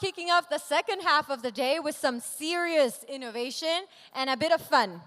kicking off the second half of the day with some serious innovation and a bit of fun.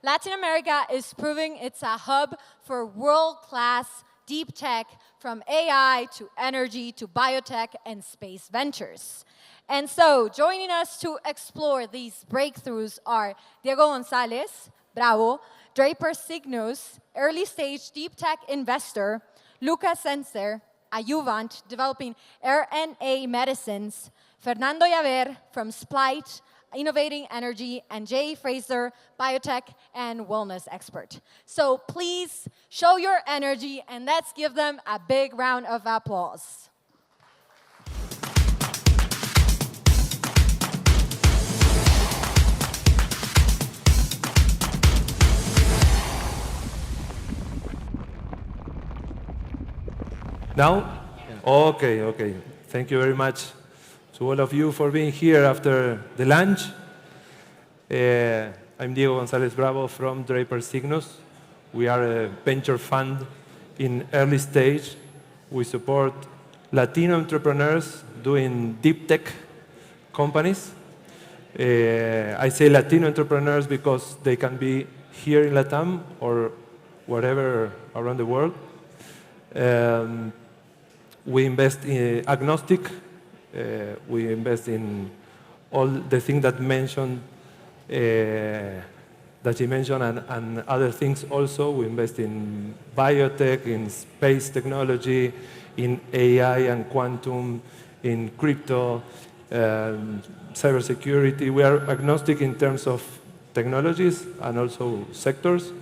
Latin America is proving it's a hub for world-class deep tech, from AI to energy to biotech and space ventures. And so, joining us to explore these breakthroughs are Diego Gonzalez, Bravo, Draper Signos, early-stage deep tech investor, Lucas Senser, a Juvent developing RNA medicines, Fernando Yaver from Splight, innovating energy, and Jay Fraser, biotech and wellness expert. So please show your energy and let's give them a big round of applause. Now? Okay. Thank you very much to all of you for being here after the lunch. I'm Diego González Bravo from Draper Signos. We are a venture fund in early stage. We support Latino entrepreneurs doing deep tech companies. I say Latino entrepreneurs because they can be here in Latam or wherever around the world. We invest in agnostic. We invest in all the things that mentioned, that you mentioned, and other things also. We invest in biotech, in space technology, in AI and quantum, in crypto, cybersecurity. We are agnostic in terms of technologies and also sectors.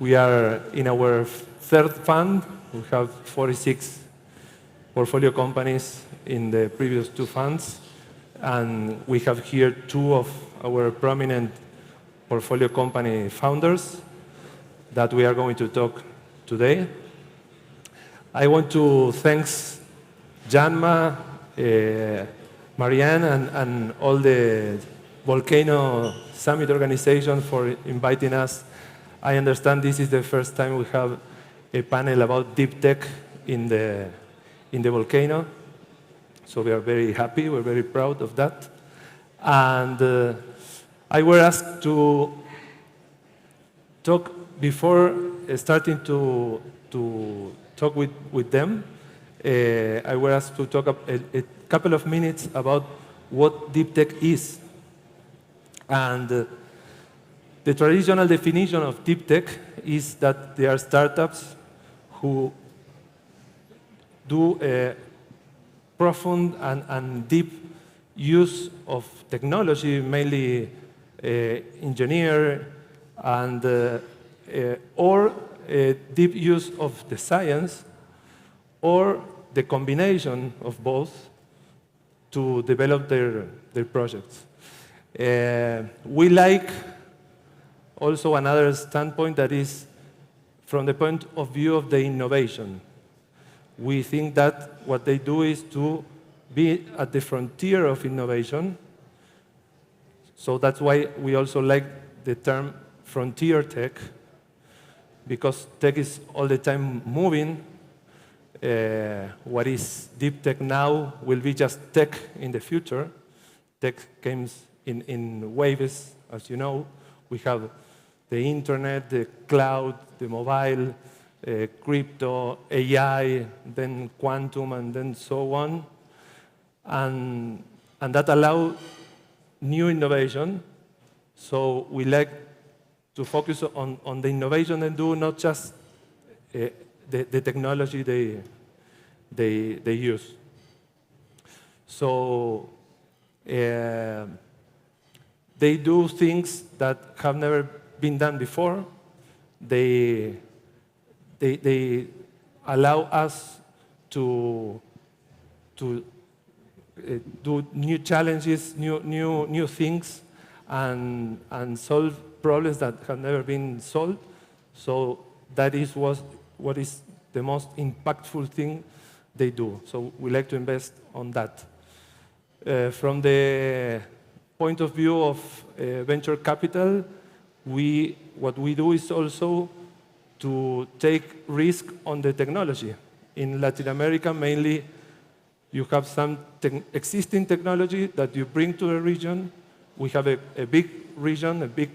We are in our third fund. We have 46 portfolio companies in the previous two funds, and we have here two of our prominent portfolio company founders that we are going to talk today. I want to thank Janma, Marianne, and all the Volcano Summit organization for inviting us. I understand this is the first time we have a panel about deep tech in the volcano. So we are very happy, we're very proud of that. And I was asked to talk before starting to talk with them. I was asked to talk a couple of minutes about what deep tech is. And the traditional definition of deep tech is that they are startups who do a profound and deep use of technology, mainly engineer, and or deep use of the science, or the combination of both to develop their projects. We like also another standpoint that is from the point of view of the innovation. We think that what they do is to be at the frontier of innovation. So that's why we also like the term frontier tech, because tech is all the time moving. What is deep tech now will be just tech in the future. Tech comes in waves, as you know. We have the internet, the cloud, the mobile, crypto, AI, then quantum, and then so on. And that allows new innovation. So we like to focus on the innovation and do not just the technology they use. So they do things that have never been done before. They allow us to do new challenges, new things, and solve problems that have never been solved. So that is what is the most impactful thing they do. So we like to invest on that. From the point of view of venture capital, what we do is also to take risk on the technology. In Latin America, mainly, You have some existing technology that you bring to a region. We have a big region, a big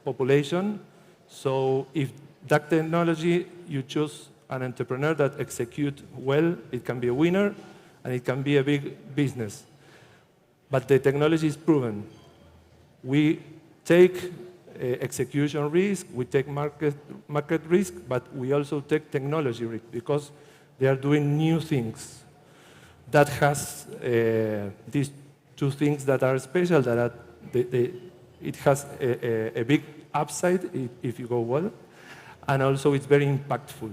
population. So if that technology, you choose an entrepreneur that execute well, it can be a winner, and it can be a big business. But the technology is proven. We take execution risk, we take market risk, but we also take technology risk because they are doing new things. That has these two things that are special, that it has a big upside if you go well, and also it's very impactful.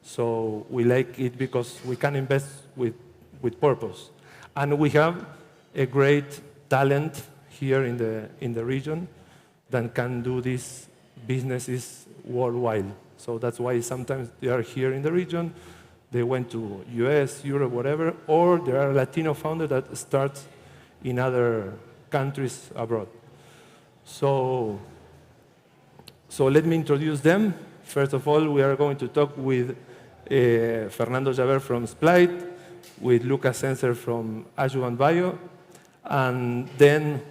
So we like it because we can invest with purpose. And we have a great talent here in the region that can do these businesses worldwide. So that's why sometimes they are here in the region. They went to US, Europe, whatever, or there are Latino founders that start in other countries abroad. So let me introduce them. First of all, we are going to talk with Fernando Javer from Splite, with Lucas Senser from Adjuvant Bio, and then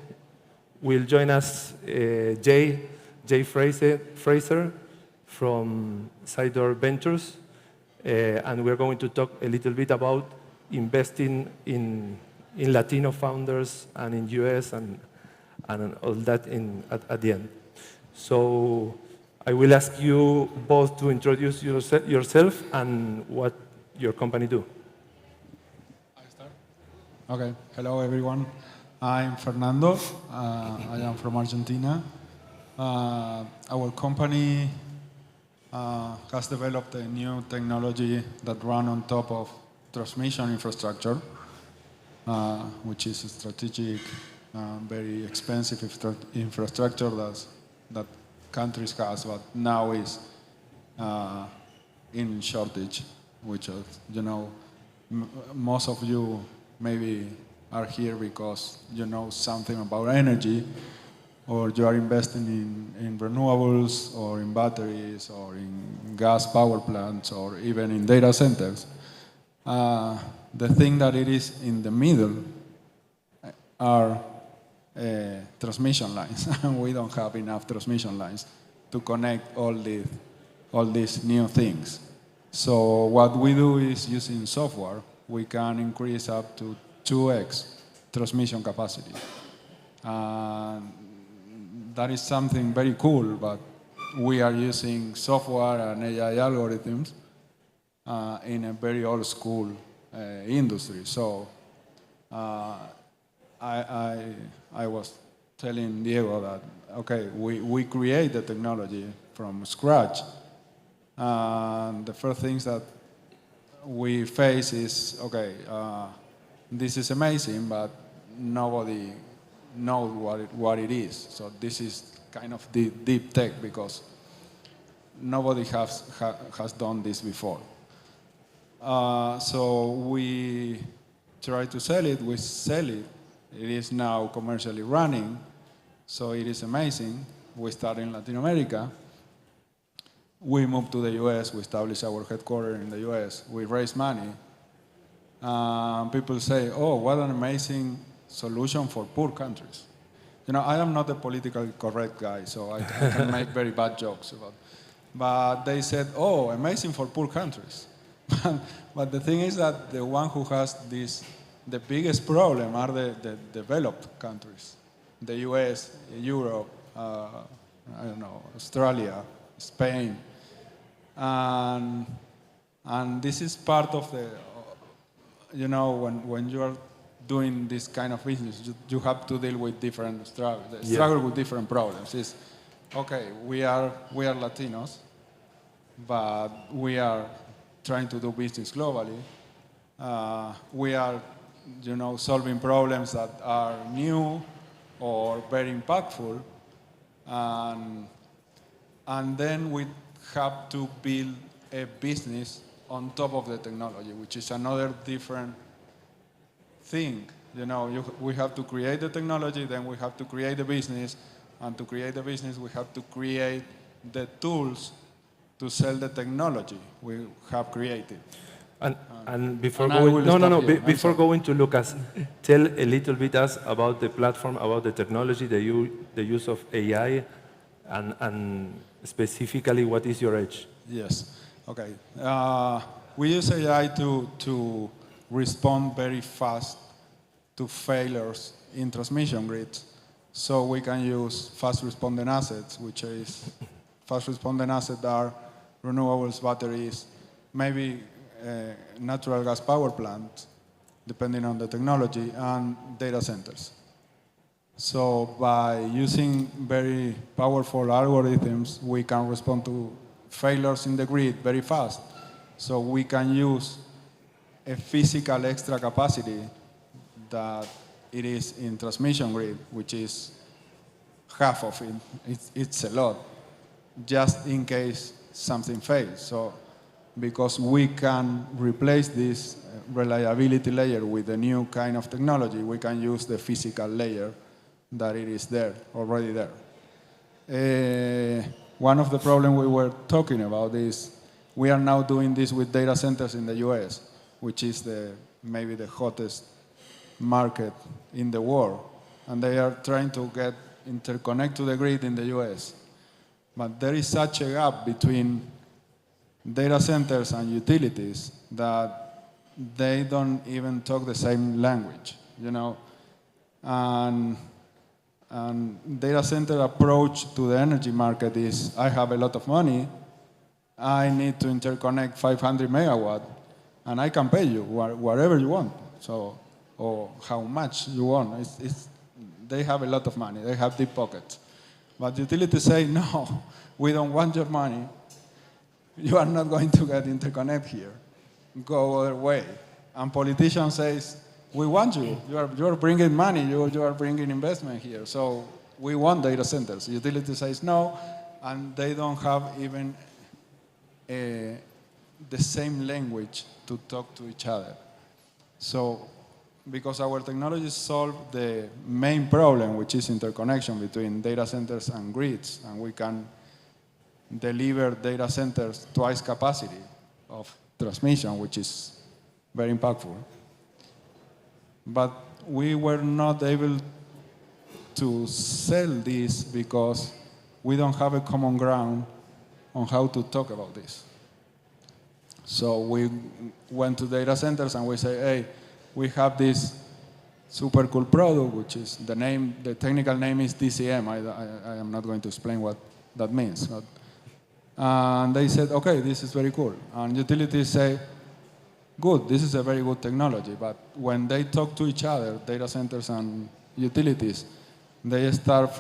will join us Jay Fraser from Sidor Ventures, and we're going to talk a little bit about investing in Latino founders and in US and all that at the end. So I will ask you both to introduce yourself and what your company do. I start? Okay. Hello, everyone. I'm Fernando. I am from Argentina. Our company has developed a new technology that runs on top of transmission infrastructure, which is a strategic, very expensive infrastructure that countries has, but now is in shortage, which is, most of you maybe are here because you know something about energy, or you are investing in renewables, or in batteries, or in gas power plants, or even in data centers. The thing that it is in the middle are transmission lines, and we don't have enough transmission lines to connect all these new things. So what we do is, using software, we can increase up to 2x transmission capacity. That is something very cool, but we are using software and AI algorithms in a very old school industry. So I was telling Diego that, okay, we create the technology from scratch. And the first things that we face is, okay, this is amazing, but nobody knows what it is. So this is kind of deep tech, because nobody has done this before. So we try to sell it. We sell it. It is now commercially running, so it is amazing. We started in Latin America. We moved to the US. We established our headquarters in the US. We raised money. People say, oh, what an amazing solution for poor countries. I am not a politically correct guy, so I can make very bad jokes about it. But they said, oh, amazing for poor countries. But the thing is that the one who has the biggest problem are the developed countries. The US, Europe, Australia, Spain. And this is part of the, when you are doing this kind of business, you have to deal with different struggle with different problems. It's, okay, we are Latinos, but we are trying to do business globally. We are, solving problems that are new or very impactful. And then we have to build a business on top of the technology, which is another different thing. We have to create the technology, then we have to create the business, and to create the business, we have to create the tools to sell the technology we have created. And before and I will going, stop here. I'm before sorry. going to Lucas, tell a little bit us about the platform, about the technology, the use of AI, and specifically what is your edge? Yes. Okay. We use AI to respond very fast to failures in transmission grids. So we can use fast responding assets, which is fast responding assets are renewables, batteries, maybe natural gas power plants, depending on the technology, and data centers. So by using very powerful algorithms, we can respond to failures in the grid very fast. So we can use a physical extra capacity that it is in transmission grid, which is half of it. It's a lot, just in case something fails. So because we can replace this reliability layer with a new kind of technology, we can use the physical layer that it is there, already there. One of the problems we were talking about is we are now doing this with data centers in the US, which is maybe the hottest market in the world. And they are trying to get interconnect to the grid in the US. But there is such a gap between data centers and utilities that they don't even talk the same language, you know. And data center approach to the energy market is, I have a lot of money, I need to interconnect 500 megawatt, and I can pay you whatever you want, so, or how much you want. They have a lot of money, they have deep pockets. But utilities say, no, we don't want your money. You are not going to get interconnect here. Go other way. And politicians says, we want you. You are bringing money. You are bringing investment here. So we want data centers. Utility says no, and they don't have even the same language to talk to each other. So because our technologies solve the main problem, which is interconnection between data centers and grids, and we can deliver data centers twice capacity of transmission, which is very impactful. But we were not able to sell this because we don't have a common ground on how to talk about this. So we went to data centers and we say, hey, we have this super cool product, which is the technical name is DCM. I am not going to explain what that means. And they said, okay, this is very cool. And utilities say, good, this is a very good technology. But when they talk to each other, data centers and utilities, they start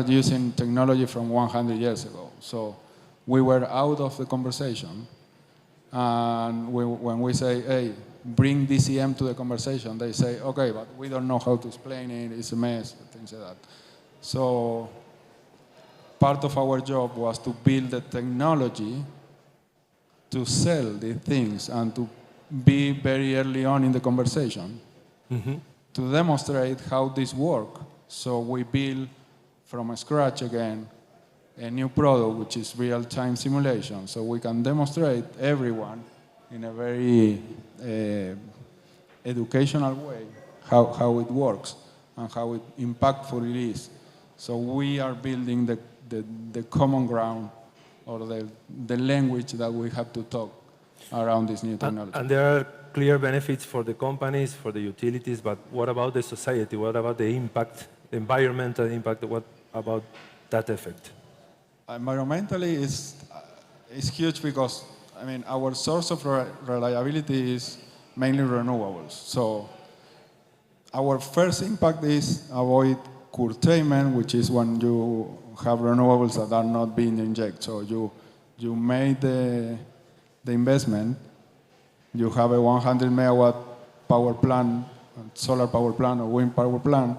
using technology from 100 years ago. So we were out of the conversation. And when we say, hey, bring DCM to the conversation, they say, okay, but we don't know how to explain it, it's a mess, things like that. So part of our job was to build the technology to sell the things and to be very early on in the conversation to demonstrate how this works. So we build from scratch again a new product, which is real-time simulation. So we can demonstrate everyone in a very educational way how it works and how impactful it is. So we are building the common ground or the language that we have to talk around this new technology. And there are clear benefits for the companies, for the utilities, but what about the society? What about the impact, the environmental impact? What about that effect? Environmentally, it's huge because, I mean, our source of reliability is mainly renewables. So our first impact is avoid curtailment, which is when you have renewables that are not being injected. So you made the investment, you have a 100 megawatt power plant, solar power plant or wind power plant,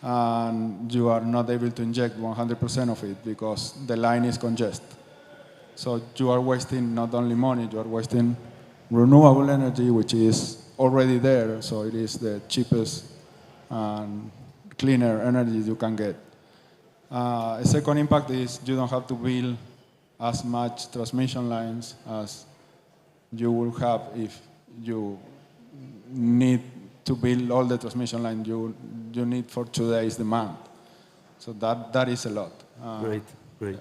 and you are not able to inject 100% of it because the line is congested. So you are wasting not only money, you are wasting renewable energy, which is already there, so it is the cheapest and cleaner energy you can get. A second impact is you don't have to build as much transmission lines as you will have if you need to build all the transmission line you need for today's demand. So that is a lot. Great, great.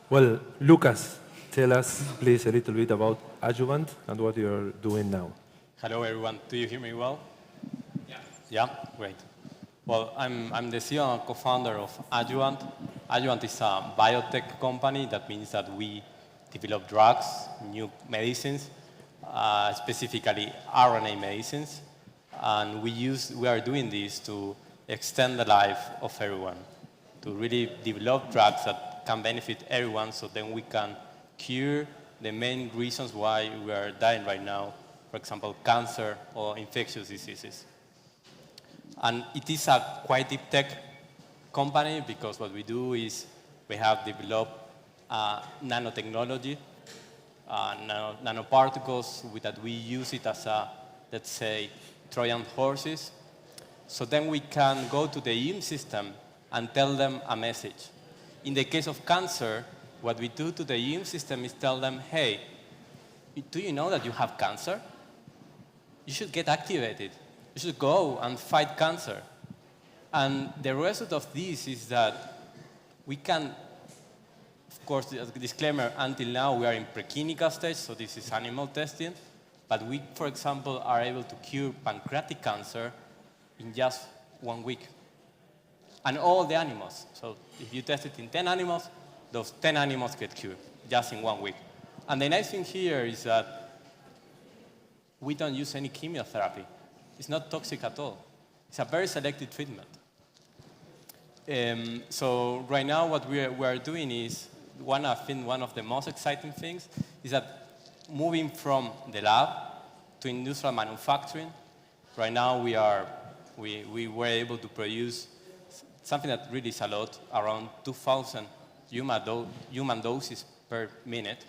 Well, Lucas, tell us, please, a little bit about Adjuvant and what you're doing now. Hello, everyone. Do you hear me well? Yeah. Yeah? Great. Well, I'm the CEO and co-founder of Adjuvant. Adjuvant is a biotech company. That means that we develop drugs, new medicines, specifically RNA medicines. And we are doing this to extend the life of everyone, to really develop drugs that can benefit everyone, so then we can cure the main reasons why we are dying right now, for example, cancer or infectious diseases. And it is a quite deep tech company because what we do is we have developed nanotechnology, nanoparticles that we use it as a, let's say, Trojan horses. So then we can go to the immune system and tell them a message. In the case of cancer, what we do to the immune system is tell them, hey, do you know that you have cancer? You should get activated. You should go and fight cancer. And the result of this is that we can, of course, as a disclaimer, until now we are in preclinical stage, so this is animal testing, but we, for example, are able to cure pancreatic cancer in just 1 week. And all the animals. So if you test it in 10 animals, those 10 animals get cured just in 1 week. And the nice thing here is that we don't use any chemotherapy. It's not toxic at all. It's a very selective treatment. So right now what we are doing is, I think one of the most exciting things is that moving from the lab to industrial manufacturing. Right now we were able to produce something that really is a lot, around 2,000 human doses per minute.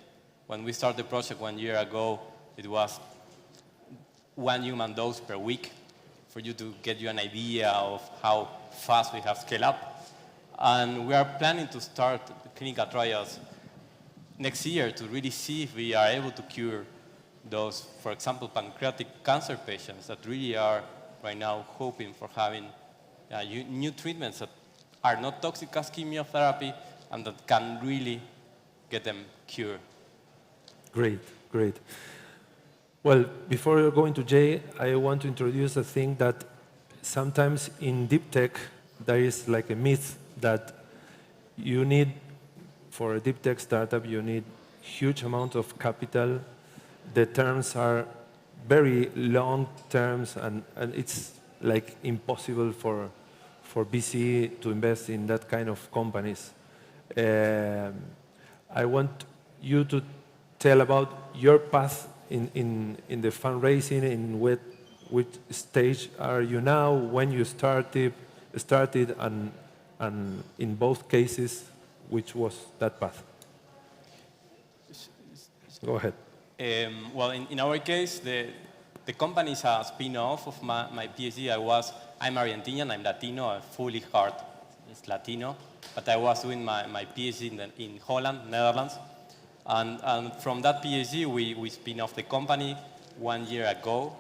When we started the project 1 year ago, it was 1 human dose per week, for you to get you an idea of how fast we have scaled up. And we are planning to start clinical trials next year to really see if we are able to cure those, for example, pancreatic cancer patients that really are right now hoping for having new treatments that are not toxic as chemotherapy and that can really get them cured. Great, great. Well, before going to Jay, I want to introduce a thing that sometimes in deep tech, there is like a myth that you need, for a deep tech startup, you need huge amount of capital. The terms are very long terms, and it's like impossible for VC to invest in that kind of companies. I want you to tell about your path in the fundraising, in which stage are you now, when you started, and in both cases, which was that path? Go ahead. Well, in our case, the company is a spin-off of my PhD. I'm Argentinian, I'm Latino, I'm fully hard, it's Latino, but I was doing my PhD in Holland, Netherlands. And from that PhD, we spin off the company 1 year ago.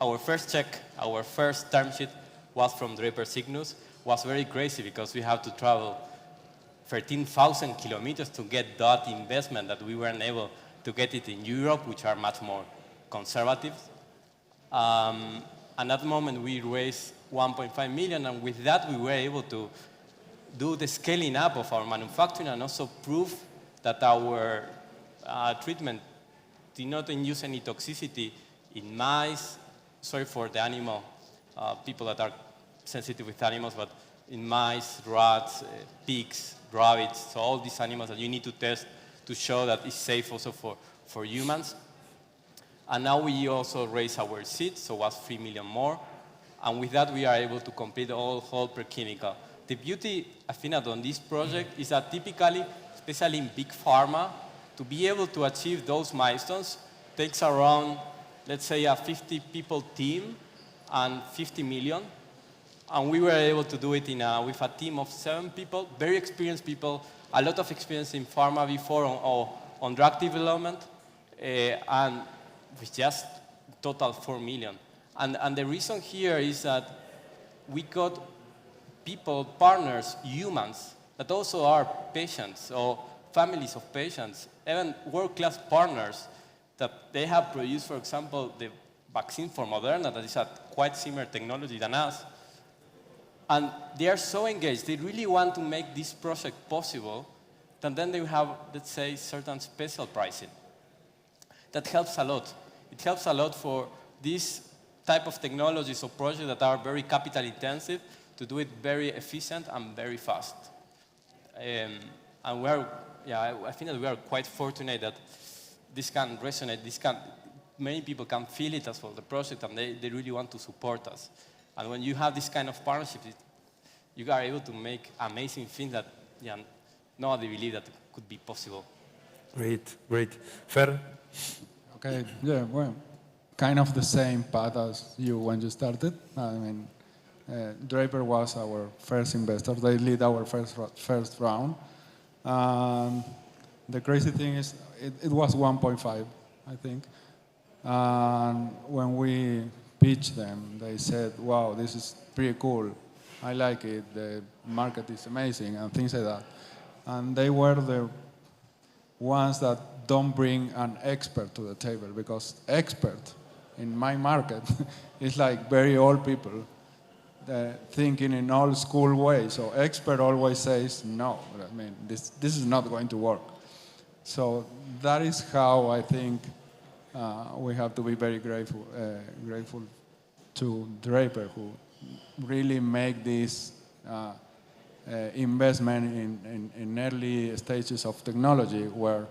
Our first check, our first term sheet was from Draper Cygnus. Was very crazy because we have to travel 13,000 kilometers to get that investment that we weren't able to get it in Europe, which are much more conservative. At that moment, we raised 1.5 million, and with that, we were able to do the scaling up of our manufacturing and also prove that our treatment did not induce any toxicity in mice. Sorry for the animal, people that are sensitive with animals, but in mice, rats, pigs, rabbits, so all these animals that you need to test to show that it's safe also for humans. And now we also raise our seed, so it was 3 million more. And with that, we are able to complete whole preclinical. The beauty, I think, on this project is that typically, especially in big pharma, to be able to achieve those milestones takes around, let's say, a 50-people team and 50 million. And we were able to do it with a team of 7 people, very experienced people, a lot of experience in pharma before on drug development, and with just total 4 million. And the reason here is that we got people, partners, humans, that also are patients or families of patients, even world-class partners that they have produced, for example, the vaccine for Moderna that is a quite similar technology than us. And they are so engaged, they really want to make this project possible, that then they have, let's say, certain special pricing. That helps a lot. It helps a lot for these type of technologies or projects that are very capital intensive to do it very efficient and very fast. And I think that we are quite fortunate that this can resonate, many people can feel it as well, the project, and they really want to support us. And when you have this kind of partnership, you are able to make amazing things that nobody believed that could be possible. Great, great. Fer? Okay, yeah, well, kind of the same path as you when you started. I mean, Draper was our first investor. They lead our first round. The crazy thing is, it was 1.5, I think. And when we pitched them, they said, wow, this is pretty cool. I like it. The market is amazing, and things like that. And they were the ones that don't bring an expert to the table, because expert in my market is like very old people thinking in old school way. So expert always says no. I mean, this is not going to work. So that is how I think we have to be very grateful to Draper, who really make this investment in early stages of technology, where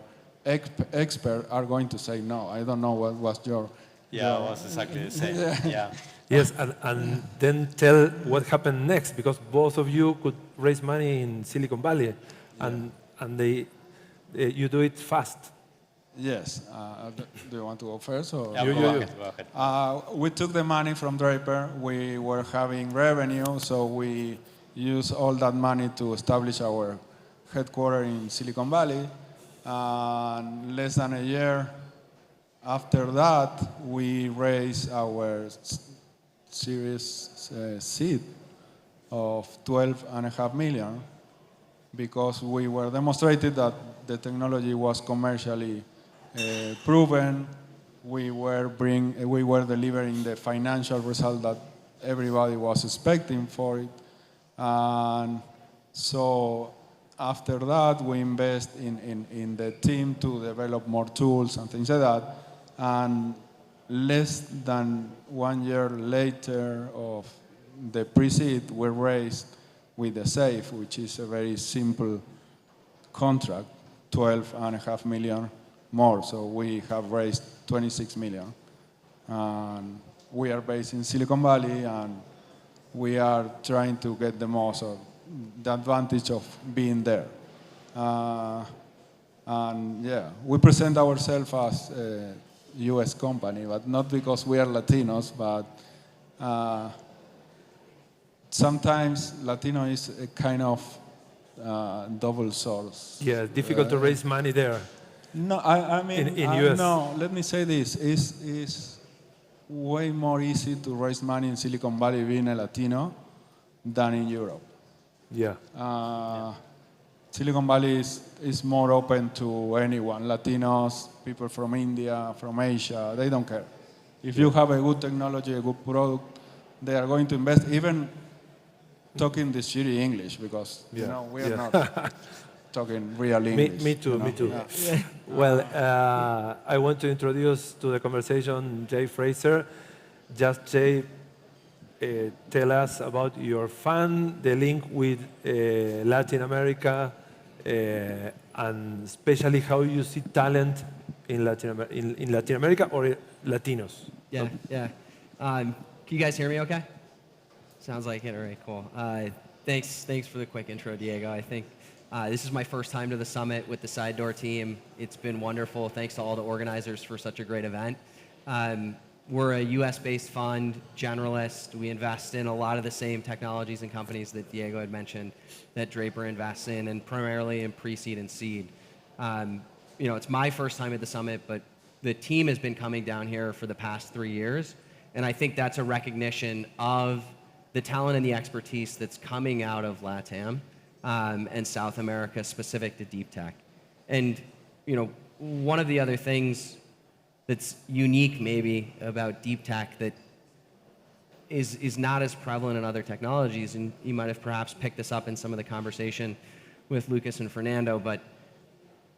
experts are going to say no. I don't know what was your... Yeah, it was exactly the same. Yeah. Yes, and then tell what happened next, because both of you could raise money in Silicon Valley, and you do it fast. Yes. Do you want to go first? Or? Yeah, go ahead. We took the money from Draper. We were having revenue, so we used all that money to establish our headquarters in Silicon Valley. And less than a year after that, we raised our Series seed of 12.5 million, because we were demonstrated that the technology was commercially proven. We were delivering the financial result that everybody was expecting for it. And so after that, we invest in the team to develop more tools and things like that. And less than 1 year later of the pre-seed, we raised with the SAFE, which is a very simple contract, 12.5 million more. So we have raised 26 million. And we are based in Silicon Valley, and we are trying to get the most of the advantage of being there. And yeah, we present ourselves as a US company, but not because we are Latinos, but sometimes Latino is a kind of double source. Yeah, difficult to raise money there. No, I mean, in US. No, let me say this. It's way more easy to raise money in Silicon Valley being a Latino than in Europe. Yeah. Silicon Valley is more open to anyone, Latinos, people from India, from Asia, they don't care. If you have a good technology, a good product, they are going to invest, even talking this shitty English, because you know, we are not talking real English. Me too, me too. Yeah. Well, I want to introduce to the conversation Jay Fraser. Just Jay, tell us about your fund, the link with Latin America, and especially how you see talent in Latin America or Latinos. Yeah, yeah. Can you guys hear me okay? Sounds like it. All right, cool. Thanks for the quick intro, Diego. I think this is my first time to the summit with the Side Door team. It's been wonderful. Thanks to all the organizers for such a great event. we're a US-based fund, generalist. We invest in a lot of the same technologies and companies that Diego had mentioned that Draper invests in, and primarily in pre-seed and seed. It's my first time at the summit, but the team has been coming down here for the past 3 years, and I think that's a recognition of the talent and the expertise that's coming out of LATAM and South America specific to deep tech. And one of the other things that's unique maybe about deep tech that is not as prevalent in other technologies, and you might have perhaps picked this up in some of the conversation with Lucas and Fernando, but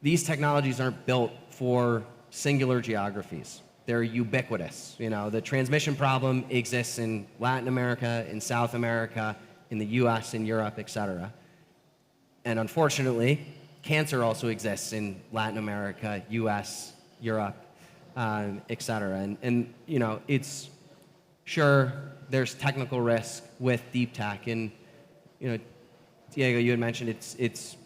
these technologies aren't built for singular geographies. They're ubiquitous. The transmission problem exists in Latin America, in South America, in the US, in Europe, et cetera. And unfortunately, cancer also exists in Latin America, US, Europe, et cetera. And it's sure there's technical risk with deep tech. And, Diego, you had mentioned it's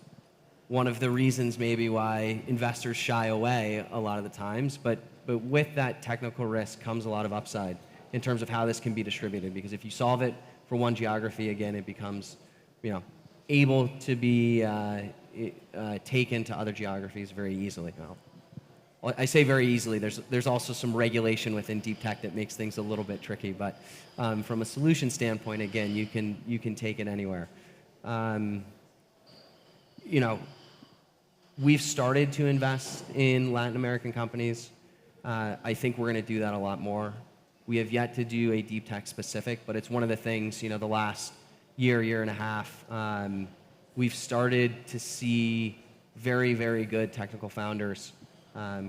one of the reasons maybe why investors shy away a lot of the times. But with that technical risk comes a lot of upside in terms of how this can be distributed. Because if you solve it for one geography, again, it becomes, able to be taken to other geographies very easily. Well, I say very easily. There's also some regulation within deep tech that makes things a little bit tricky. But from a solution standpoint, again, you can take it anywhere. We've started to invest in Latin American companies. I think we're going to do that a lot more. We have yet to do a deep tech specific, but it's one of the things, the last year and a half, we've started to see very, very good technical founders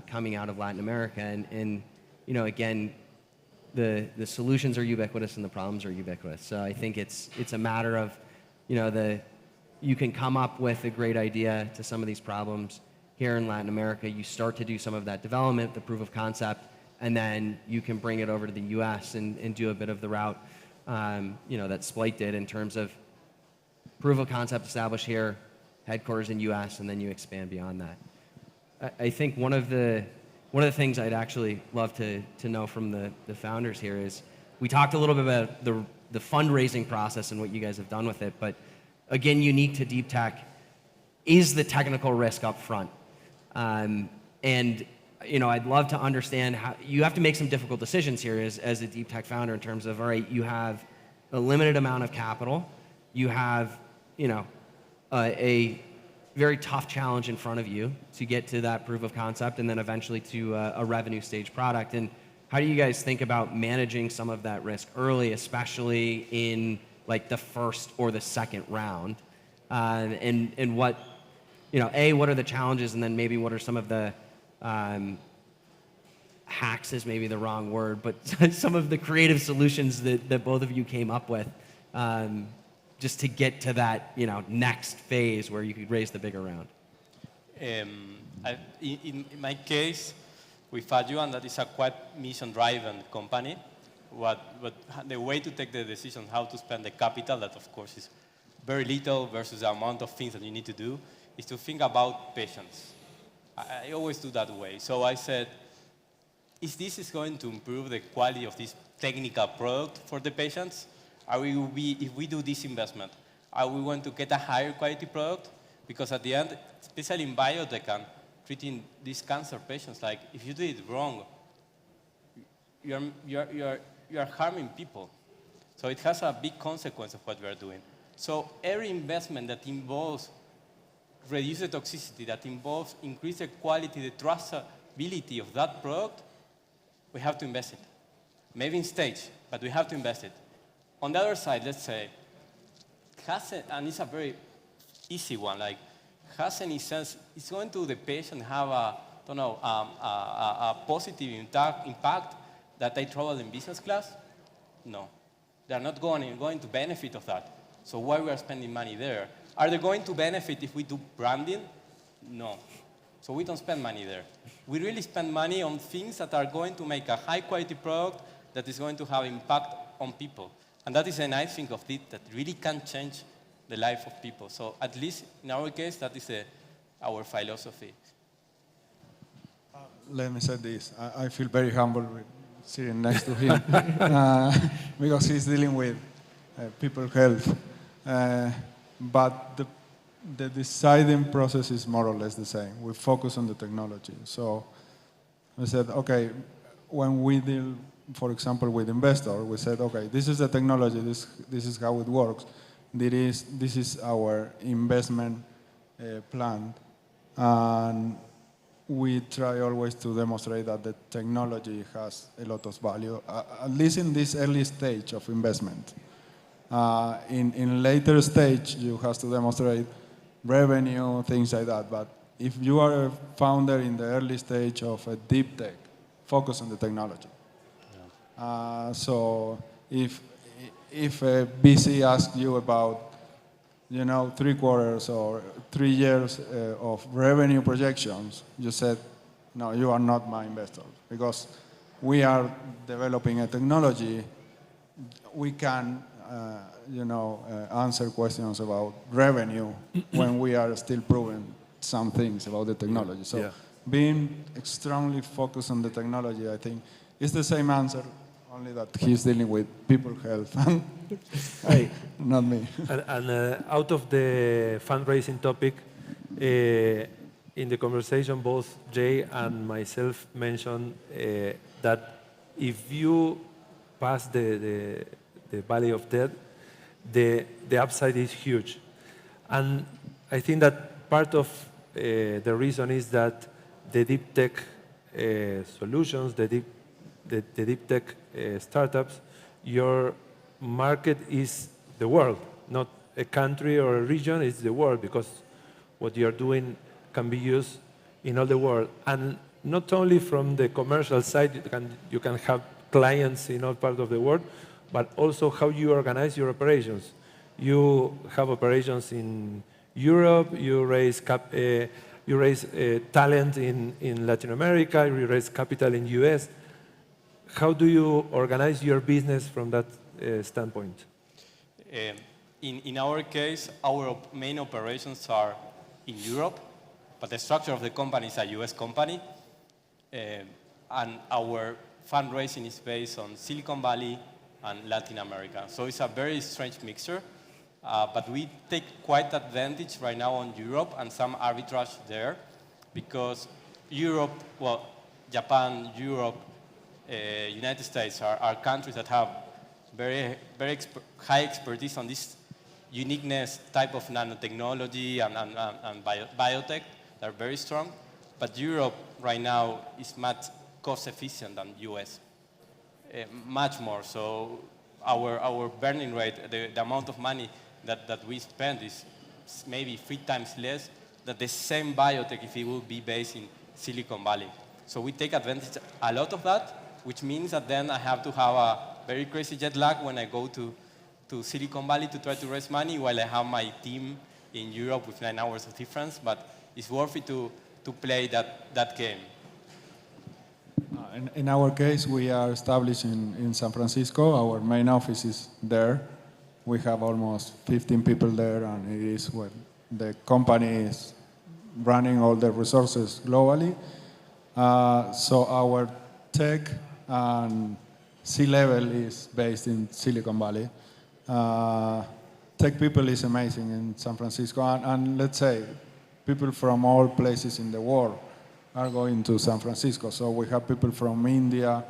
coming out of Latin America. And again, the solutions are ubiquitous and the problems are ubiquitous. So I think it's a matter of, you can come up with a great idea to some of these problems here in Latin America. You start to do some of that development, the proof of concept, and then you can bring it over to the US and do a bit of the route that Splite did in terms of proof of concept established here, headquarters in US, and then you expand beyond that. I think one of the things I'd actually love to know from the founders here is, we talked a little bit about the fundraising process and what you guys have done with it, but again, unique to deep tech is the technical risk up front. I'd love to understand how you have to make some difficult decisions here as a deep tech founder in terms of, all right, you have a limited amount of capital, you have a very tough challenge in front of you to get to that proof of concept and then eventually to a revenue stage product. And how do you guys think about managing some of that risk early, especially in like the first or the second round? And what, what are the challenges, and then maybe what are some of the hacks is maybe the wrong word, but some of the creative solutions that both of you came up with just to get to that next phase where you could raise the bigger round? In my case, with Adjuvan, that is a quite mission-driven company. But the way to take the decision how to spend the capital, that of course is very little versus the amount of things that you need to do, is to think about patients. I always do that way. So I said, if this is going to improve the quality of this technical product for the patients, if we do this investment, are we going to get a higher quality product? Because at the end, especially in biotech and treating these cancer patients, like if you do it wrong, you're harming people. So it has a big consequence of what we are doing. So every investment that involves reduce the toxicity, that involves increase the quality, the trustability of that product, we have to invest it. Maybe in stage, but we have to invest it. On the other side, let's say, and it's a very easy one, like has any sense, it's going to the patient have a positive impact that they travel in business class? No. They're not going to benefit of that. So why we are spending money there? Are they going to benefit if we do branding? No. So we don't spend money there. We really spend money on things that are going to make a high quality product that is going to have impact on people. And that is a nice thing of it, that really can change the life of people. So at least in our case, that is our philosophy. Let me say this. I feel very humbled with sitting next to him, because he's dealing with people health. But the deciding process is more or less the same. We focus on the technology. So we said, okay, when we deal, for example, with investor, we said, okay, this is the technology, this is how it works. This is our investment plan. And we try always to demonstrate that the technology has a lot of value, at least in this early stage of investment. In later stage, you have to demonstrate revenue, things like that. But if you are a founder in the early stage of a deep tech, focus on the technology. So if a VC asks you about, 3 quarters or 3 years of revenue projections, you said, no, you are not my investor, because we are developing a technology. We can, answer questions about revenue when we are still proving some things about the technology. So being extremely focused on the technology, I think, is the same answer, only that he's dealing with people health, not me. And out of the fundraising topic, in the conversation, both Jay and myself mentioned that if you pass the valley of death, the upside is huge. And I think that part of the reason is that the deep tech solutions, the deep tech startups, your market is the world, not a country or a region, it's the world, because what you're doing can be used in all the world. And not only from the commercial side, you can have clients in all parts of the world, but also how you organize your operations. You have operations in Europe, you raise talent in Latin America, you raise capital in US. How do you organize your business from that standpoint? In our case, our main operations are in Europe, but the structure of the company is a US company. And our fundraising is based on Silicon Valley and Latin America. So it's a very strange mixture, but we take quite advantage right now on Europe and some arbitrage there, because Europe, Japan, Europe, United States are countries that have very high expertise on this uniqueness type of nanotechnology and biotech. They're very strong, but Europe right now is much cost efficient than US, much more. So our burning rate, the amount of money that we spend is maybe 3 times less than the same biotech if it would be based in Silicon Valley. So we take advantage a lot of that, which means that then I have to have a very crazy jet lag when I go to Silicon Valley to try to raise money, while I have my team in Europe with 9 hours of difference. But it's worth it to play that game. In our case, we are established in San Francisco. Our main office is there. We have almost 15 people there, and it is where the company is running all the resources globally. So our tech and C-level is based in Silicon Valley. Tech people is amazing in San Francisco, and let's say people from all places in the world are going to San Francisco. So we have people from India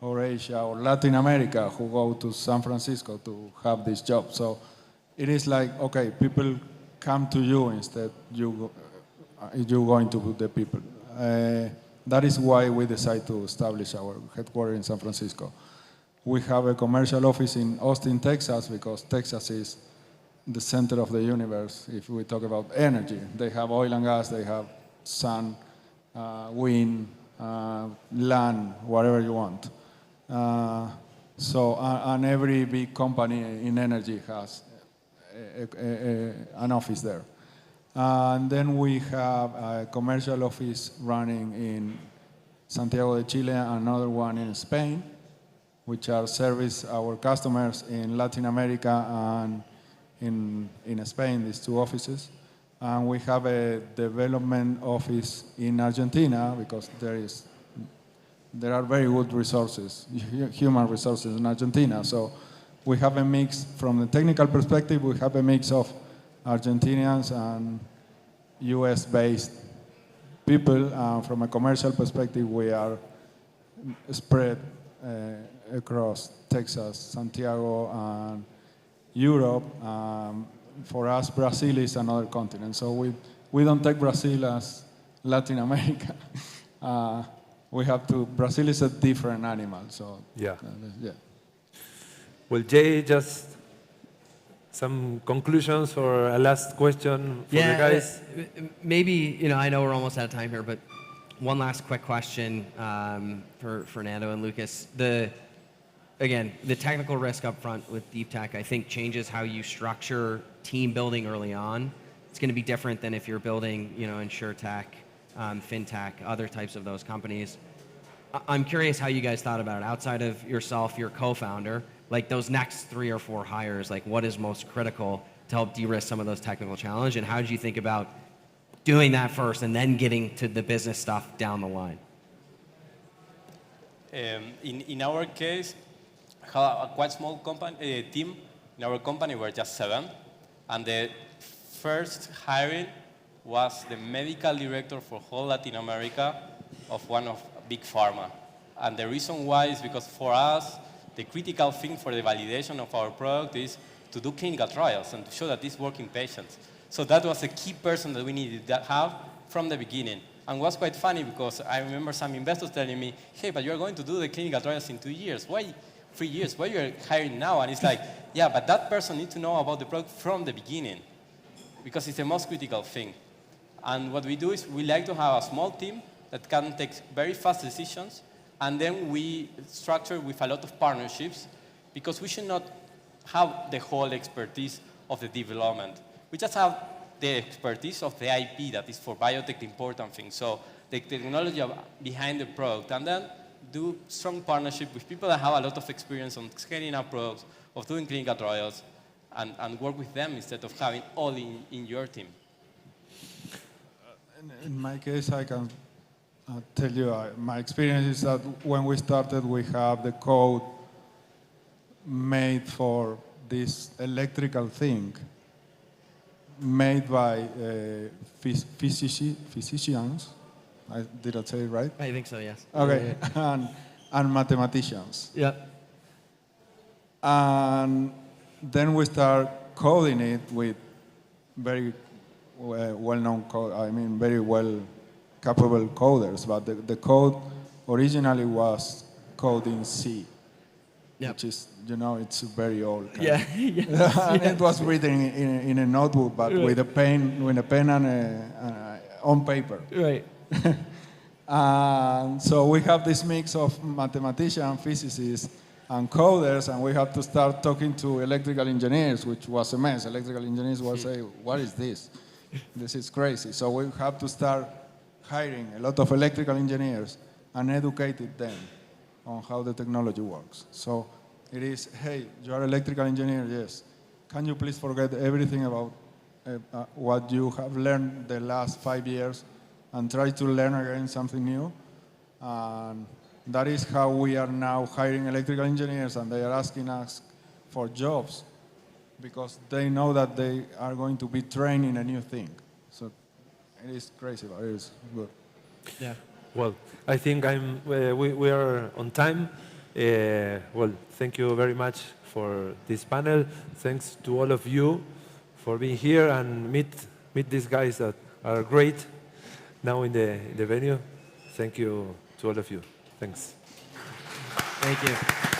or Asia or Latin America who go to San Francisco to have this job. So it is like, okay, people come to you instead you going to the people. That is why we decided to establish our headquarters in San Francisco. We have a commercial office in Austin, Texas, because Texas is the center of the universe if we talk about energy. They have oil and gas, they have sun, wind, land, whatever you want. And every big company in energy has an office there. And then we have a commercial office running in Santiago de Chile, another one in Spain, which are service our customers in Latin America and in Spain, these 2 offices. And we have a development office in Argentina, because there is there are very good resources, human resources in Argentina. So we have a mix, from the technical perspective, we have a mix of Argentinians and US-based people. From a commercial perspective, we are spread across Texas, Santiago, and Europe. For us, Brazil is another continent. So we don't take Brazil as Latin America. Brazil is a different animal. So Yeah. Yeah. Well, Jay, just some conclusions or a last question for the guys? Maybe, I know we're almost out of time here, but one last quick question for Fernando and Lucas. Again, the technical risk up front with deep tech, I think, changes how you structure team building early on. It's going to be different than if you're building, insurtech, fintech, other types of those companies. I'm curious how you guys thought about it. Outside of yourself, your co-founder, like those next 3 or 4 hires, like what is most critical to help de-risk some of those technical challenges, and how did you think about doing that first and then getting to the business stuff down the line? In our case, we have a quite small team. In our company, we're just 7. And the first hiring was the medical director for whole Latin America of one of big pharma. And the reason why is because for us, the critical thing for the validation of our product is to do clinical trials and to show that this works in patients. So that was a key person that we needed to have from the beginning. And it was quite funny because I remember some investors telling me, hey, but you're going to do the clinical trials in 2 years. Why 3 years? Why you're hiring now? And it's like, yeah, but that person needs to know about the product from the beginning because it's the most critical thing. And what we do is we like to have a small team that can take very fast decisions, and then we structure with a lot of partnerships because we should not have the whole expertise of the development. We just have the expertise of the IP that is for biotech the important thing. So the technology behind the product, and then do strong partnership with people that have a lot of experience on scaling up products, of doing clinical trials, and work with them instead of having all in your team. In my case, I can tell you, my experience is that when we started, we have the code made for this electrical thing, made by physicians. Did I say it right? I think so, yes. Okay, and mathematicians. Yeah. And then we start coding it with very well-known very well capable coders. But the code originally was code in C, which is, it's very old. Yeah. And it was written in a notebook, but with a pen and on paper. Right. And so we have this mix of mathematicians, physicists, and coders, and we have to start talking to electrical engineers, which was a mess. Electrical engineers will say, what is this? This is crazy. So we have to start hiring a lot of electrical engineers and educating them on how the technology works. So it is, hey, you are an electrical engineer, yes. Can you please forget everything about what you have learned the last 5 years and try to learn again something new? And that is how we are now hiring electrical engineers, and they are asking us for jobs because they know that they are going to be trained in a new thing. So it is crazy, but it is good. Yeah. Well, I think we are on time. Well, thank you very much for this panel. Thanks to all of you for being here and meet these guys that are great now in the venue. Thank you to all of you. Thanks. Thank you.